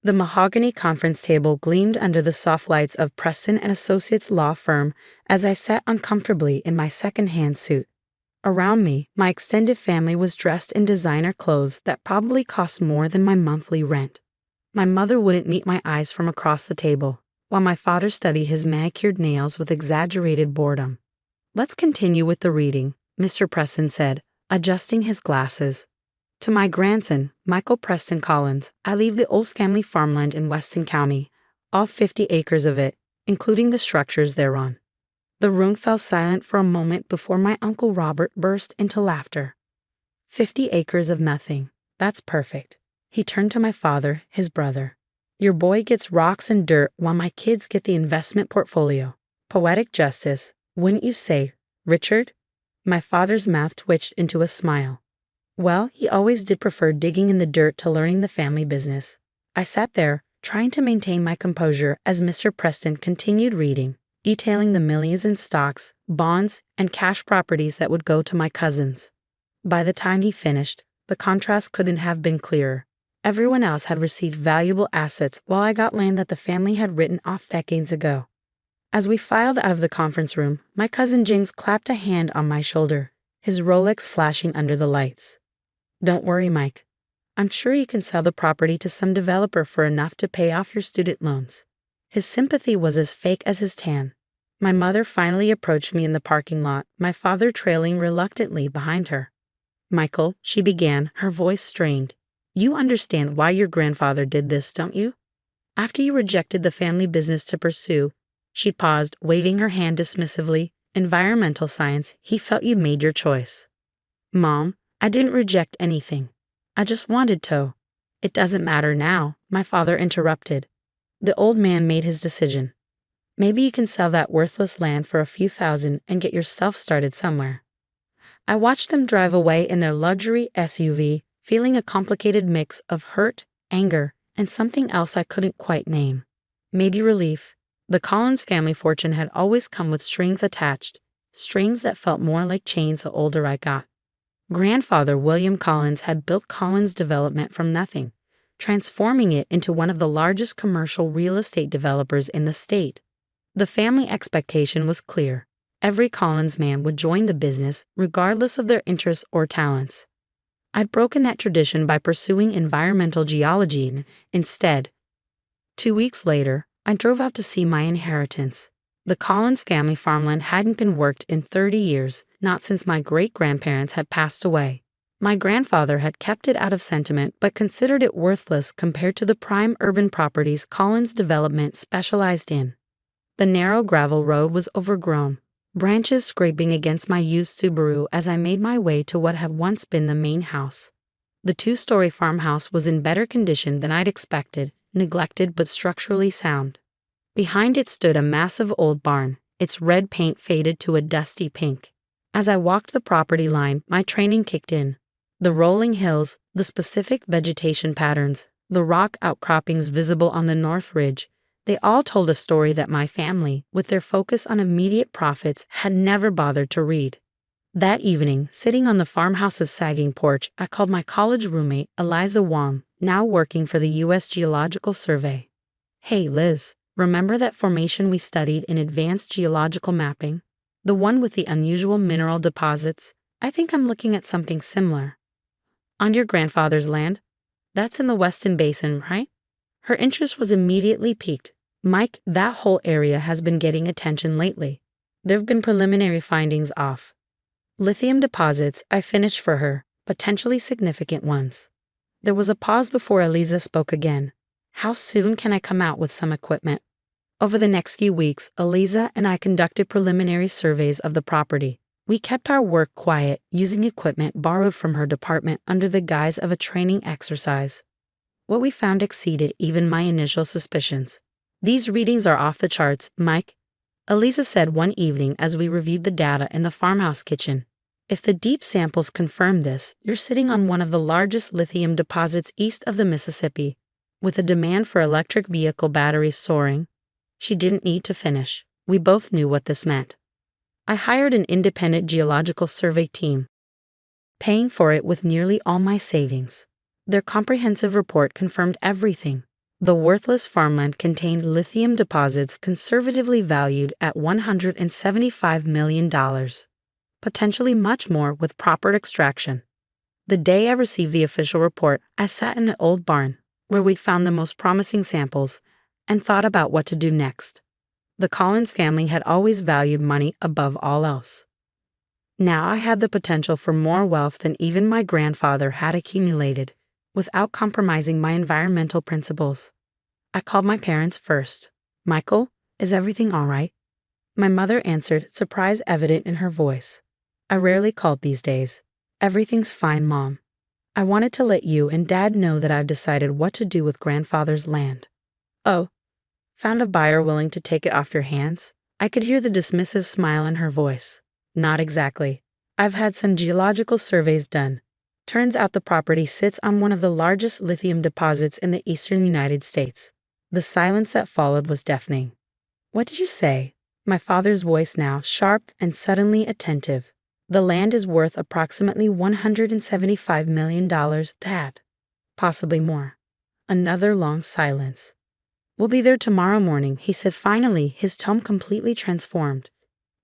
The mahogany conference table gleamed under the soft lights of Preston and Associates law firm as I sat uncomfortably in my second-hand suit. Around me, my extended family was dressed in designer clothes that probably cost more than my monthly rent. My mother wouldn't meet my eyes from across the table, while my father studied his manicured nails with exaggerated boredom. "Let's continue with the reading," Mr. Preston said, adjusting his glasses. "To my grandson, Michael Preston Collins, I leave the old family farmland in Weston County, all 50 acres of it, including the structures thereon." The room fell silent for a moment before my Uncle Robert burst into laughter. 50 acres of nothing. That's perfect. He turned to my father, his brother. "Your boy gets rocks and dirt while my kids get the investment portfolio. Poetic justice, wouldn't you say, Richard?" My father's mouth twitched into a smile. Well, he always did prefer digging in the dirt to learning the family business. I sat there, trying to maintain my composure as Mr. Preston continued reading, detailing the millions in stocks, bonds, and cash properties that would go to my cousins. By the time he finished, the contrast couldn't have been clearer. Everyone else had received valuable assets while I got land that the family had written off decades ago. As we filed out of the conference room, my cousin James clapped a hand on my shoulder, his Rolex flashing under the lights. "Don't worry, Mike. I'm sure you can sell the property to some developer for enough to pay off your student loans." His sympathy was as fake as his tan. My mother finally approached me in the parking lot, my father trailing reluctantly behind her. "Michael," she began, her voice strained, "you understand why your grandfather did this, don't you? After you rejected the family business to pursue," she paused, waving her hand dismissively, "environmental science, he felt you made your choice." "Mom, I didn't reject anything. I just wanted to." "It doesn't matter now," my father interrupted. The old man made his decision. "Maybe you can sell that worthless land for a few thousand and get yourself started somewhere." I watched them drive away in their luxury SUV, feeling a complicated mix of hurt, anger, and something else I couldn't quite name. Maybe relief. The Collins family fortune had always come with strings attached, strings that felt more like chains the older I got. Grandfather William Collins had built Collins Development from nothing, transforming it into one of the largest commercial real estate developers in the state. The family expectation was clear. Every Collins man would join the business regardless of their interests or talents. I'd broken that tradition by pursuing environmental geology instead. 2 weeks later, I drove out to see my inheritance. The Collins family farmland hadn't been worked in 30 years, not since my great-grandparents had passed away. My grandfather had kept it out of sentiment but considered it worthless compared to the prime urban properties Collins Development specialized in. The narrow gravel road was overgrown, branches scraping against my used Subaru as I made my way to what had once been the main house. The 2-story farmhouse was in better condition than I'd expected, neglected but structurally sound. Behind it stood a massive old barn, its red paint faded to a dusty pink. As I walked the property line, my training kicked in. The rolling hills, the specific vegetation patterns, the rock outcroppings visible on the north ridge, they all told a story that my family, with their focus on immediate profits, had never bothered to read. That evening, sitting on the farmhouse's sagging porch, I called my college roommate, Eliza Wong, now working for the U.S. Geological Survey. "Hey, Liz, remember that formation we studied in advanced geological mapping? The one with the unusual mineral deposits? I think I'm looking at something similar." "On your grandfather's land? That's in the Weston Basin, right?" Her interest was immediately piqued. "Mike, that whole area has been getting attention lately. There've been preliminary findings off lithium deposits," I finished for her, "potentially significant ones." There was a pause before Eliza spoke again. "How soon can I come out with some equipment?" Over the next few weeks, Eliza and I conducted preliminary surveys of the property. We kept our work quiet, using equipment borrowed from her department under the guise of a training exercise. What we found exceeded even my initial suspicions. "These readings are off the charts, Mike," Eliza said one evening as we reviewed the data in the farmhouse kitchen. "If the deep samples confirm this, you're sitting on one of the largest lithium deposits east of the Mississippi, with the demand for electric vehicle batteries soaring." She didn't need to finish. We both knew what this meant. I hired an independent geological survey team, paying for it with nearly all my savings. Their comprehensive report confirmed everything. The worthless farmland contained lithium deposits conservatively valued at $175 million, potentially much more with proper extraction. The day I received the official report, I sat in the old barn, where we'd found the most promising samples, and thought about what to do next. The Collins family had always valued money above all else. Now I had the potential for more wealth than even my grandfather had accumulated, without compromising my environmental principles. I called my parents first. "Michael, is everything all right?" My mother answered, surprise evident in her voice. "I rarely called these days. Everything's fine, Mom. I wanted to let you and Dad know that I've decided what to do with grandfather's land." "Oh, found a buyer willing to take it off your hands?" I could hear the dismissive smile in her voice. "Not exactly. I've had some geological surveys done. Turns out the property sits on one of the largest lithium deposits in the eastern United States." The silence that followed was deafening. "What did you say?" My father's voice now sharp and suddenly attentive. "The land is worth approximately $175 million, Dad. Possibly more." Another long silence. "We'll be there tomorrow morning," he said finally, his tone completely transformed.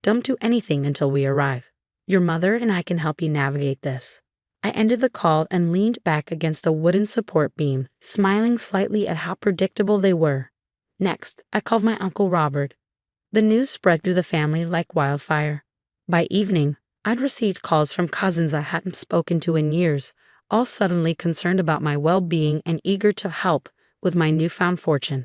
"Don't do anything until we arrive. Your mother and I can help you navigate this." I ended the call and leaned back against a wooden support beam, smiling slightly at how predictable they were. Next, I called my Uncle Robert. The news spread through the family like wildfire. By evening, I'd received calls from cousins I hadn't spoken to in years, all suddenly concerned about my well-being and eager to help with my newfound fortune.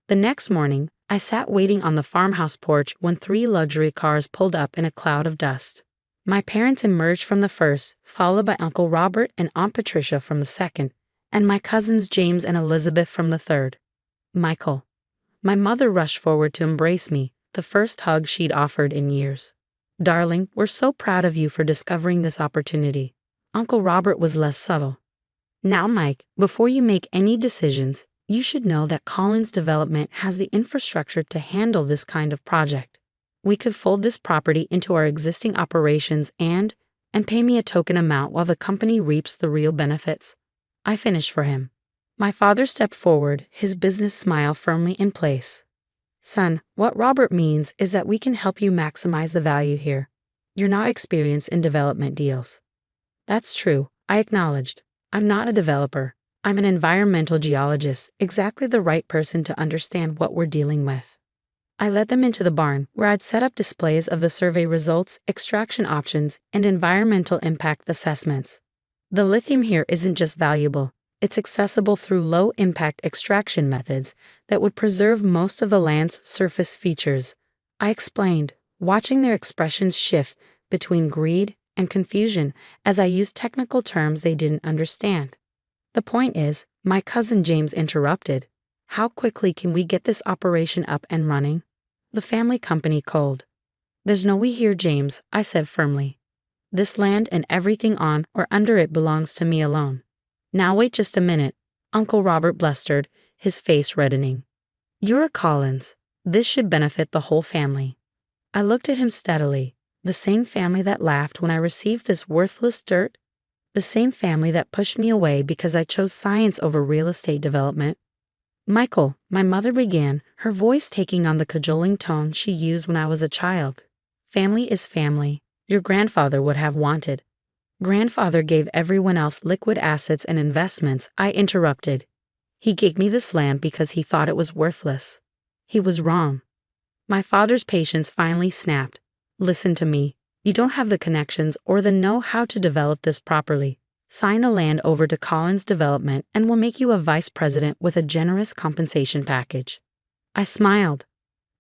The next morning, I sat waiting on the farmhouse porch when 3 luxury cars pulled up in a cloud of dust. My parents emerged from the first, followed by Uncle Robert and Aunt Patricia from the second, and my cousins James and Elizabeth from the third. "Michael." My mother rushed forward to embrace me, the first hug she'd offered in years. "Darling, we're so proud of you for discovering this opportunity." Uncle Robert was less subtle. "Now, Mike, before you make any decisions, you should know that Collins Development has the infrastructure to handle this kind of project. We could fold this property into our existing operations and pay me a token amount while the company reaps the real benefits." I finished for him. My father stepped forward, his business smile firmly in place. "Son, what Robert means is that we can help you maximize the value here. You're not experienced in development deals." "That's true," I acknowledged. "I'm not a developer. I'm an environmental geologist, exactly the right person to understand what we're dealing with." I led them into the barn, where I'd set up displays of the survey results, extraction options, and environmental impact assessments. The lithium here isn't just valuable, it's accessible through low-impact extraction methods that would preserve most of the land's surface features. I explained, watching their expressions shift between greed and confusion as I used technical terms they didn't understand. "The point is," my cousin James interrupted, "how quickly can we get this operation up and running?" The family company called. "There's no we here, James," I said firmly. "This land and everything on or under it belongs to me alone." "Now wait just a minute," Uncle Robert blustered, his face reddening. "You're a Collins. This should benefit the whole family." I looked at him steadily. The same family that laughed when I received this worthless dirt? The same family that pushed me away because I chose science over real estate development? "Michael," my mother began, her voice taking on the cajoling tone she used when I was a child. "Family is family. Your grandfather would have wanted." "Grandfather gave everyone else liquid assets and investments," I interrupted. "He gave me this land because he thought it was worthless." He was wrong. My father's patience finally snapped. "Listen to me. You don't have the connections or the know-how to develop this properly. Sign the land over to Collins Development and we'll make you a vice president with a generous compensation package." I smiled.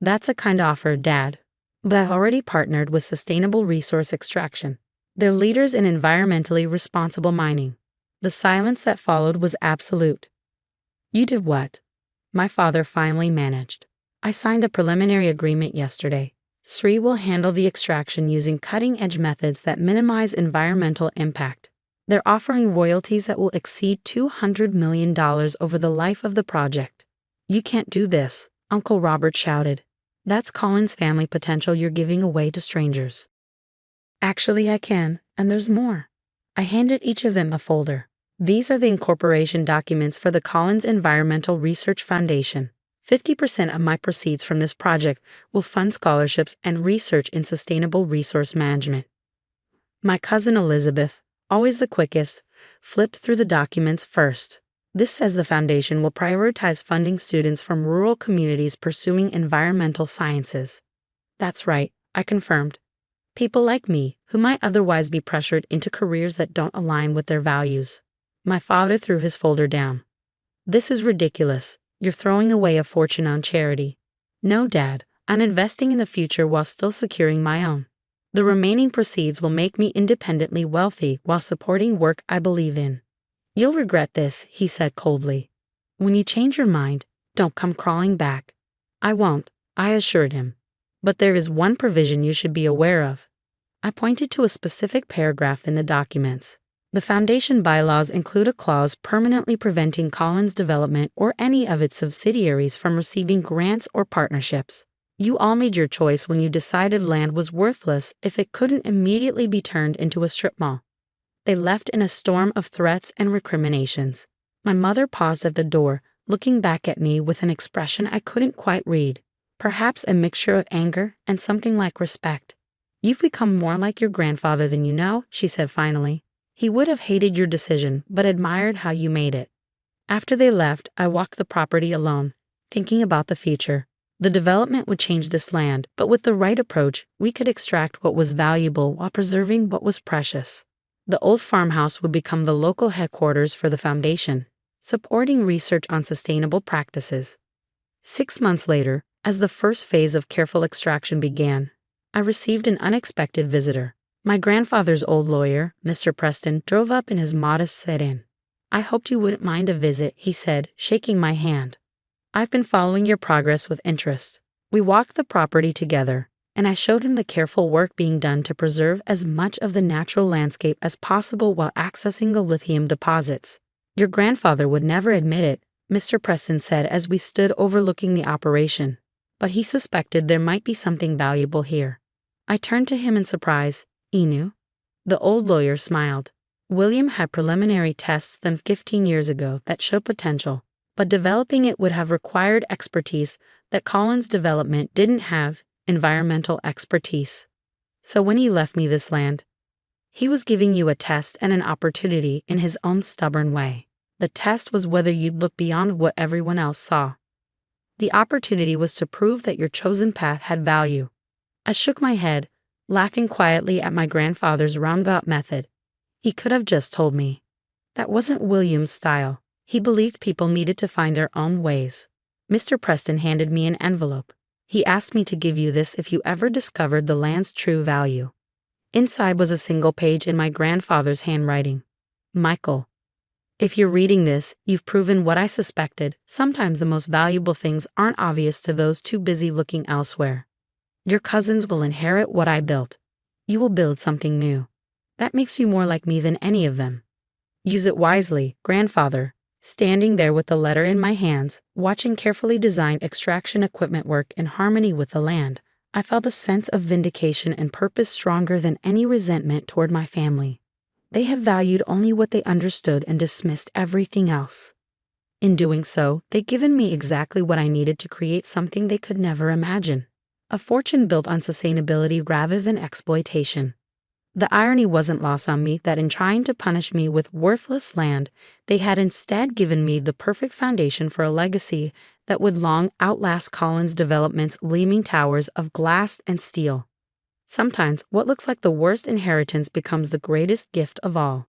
"That's a kind offer, Dad. But I've already partnered with Sustainable Resource Extraction. They're leaders in environmentally responsible mining." The silence that followed was absolute. "You did what?" My father finally managed. "I signed a preliminary agreement yesterday. Sri will handle the extraction using cutting-edge methods that minimize environmental impact. They're offering royalties that will exceed $200 million over the life of the project." "You can't do this," Uncle Robert shouted. "That's Collins family potential you're giving away to strangers." "Actually, I can, and there's more." I handed each of them a folder. These are the incorporation documents for the Collins Environmental Research Foundation. 50% of my proceeds from this project will fund scholarships and research in sustainable resource management. My cousin Elizabeth, always the quickest, flipped through the documents first. This says the foundation will prioritize funding students from rural communities pursuing environmental sciences. That's right, I confirmed. People like me, who might otherwise be pressured into careers that don't align with their values. My father threw his folder down. This is ridiculous. You're throwing away a fortune on charity. No, Dad, I'm investing in the future while still securing my own. The remaining proceeds will make me independently wealthy while supporting work I believe in. You'll regret this, he said coldly. When you change your mind, don't come crawling back. I won't, I assured him. But there is one provision you should be aware of. I pointed to a specific paragraph in the documents. The Foundation bylaws include a clause permanently preventing Collins Development or any of its subsidiaries from receiving grants or partnerships. You all made your choice when you decided land was worthless if it couldn't immediately be turned into a strip mall. They left in a storm of threats and recriminations. My mother paused at the door, looking back at me with an expression I couldn't quite read, perhaps a mixture of anger and something like respect. You've become more like your grandfather than you know, she said finally. He would have hated your decision, but admired how you made it. After they left, I walked the property alone, thinking about the future. The development would change this land, but with the right approach, we could extract what was valuable while preserving what was precious. The old farmhouse would become the local headquarters for the foundation, supporting research on sustainable practices. 6 months later, as the first phase of careful extraction began, I received an unexpected visitor. My grandfather's old lawyer, Mr. Preston, drove up in his modest sedan. I hoped you wouldn't mind a visit, he said, shaking my hand. I've been following your progress with interest. We walked the property together, and I showed him the careful work being done to preserve as much of the natural landscape as possible while accessing the lithium deposits. Your grandfather would never admit it, Mr. Preston said as we stood overlooking the operation, but he suspected there might be something valuable here. I turned to him in surprise. Inu? The old lawyer smiled. William had preliminary tests done 15 years ago that showed potential, but developing it would have required expertise that Collins Development didn't have, environmental expertise. So when he left me this land, he was giving you a test and an opportunity in his own stubborn way. The test was whether you'd look beyond what everyone else saw. The opportunity was to prove that your chosen path had value. I shook my head, laughing quietly at my grandfather's roundabout method. He could have just told me. That wasn't William's style. He believed people needed to find their own ways. Mr. Preston handed me an envelope. He asked me to give you this if you ever discovered the land's true value. Inside was a single page in my grandfather's handwriting. Michael, if you're reading this, you've proven what I suspected. Sometimes the most valuable things aren't obvious to those too busy looking elsewhere. Your cousins will inherit what I built. You will build something new. That makes you more like me than any of them. Use it wisely, grandfather. Standing there with the letter in my hands, watching carefully designed extraction equipment work in harmony with the land, I felt a sense of vindication and purpose stronger than any resentment toward my family. They had valued only what they understood and dismissed everything else. In doing so, they'd given me exactly what I needed to create something they could never imagine. A fortune built on sustainability rather than exploitation. The irony wasn't lost on me that in trying to punish me with worthless land, they had instead given me the perfect foundation for a legacy that would long outlast Collins Development's gleaming towers of glass and steel. Sometimes what looks like the worst inheritance becomes the greatest gift of all.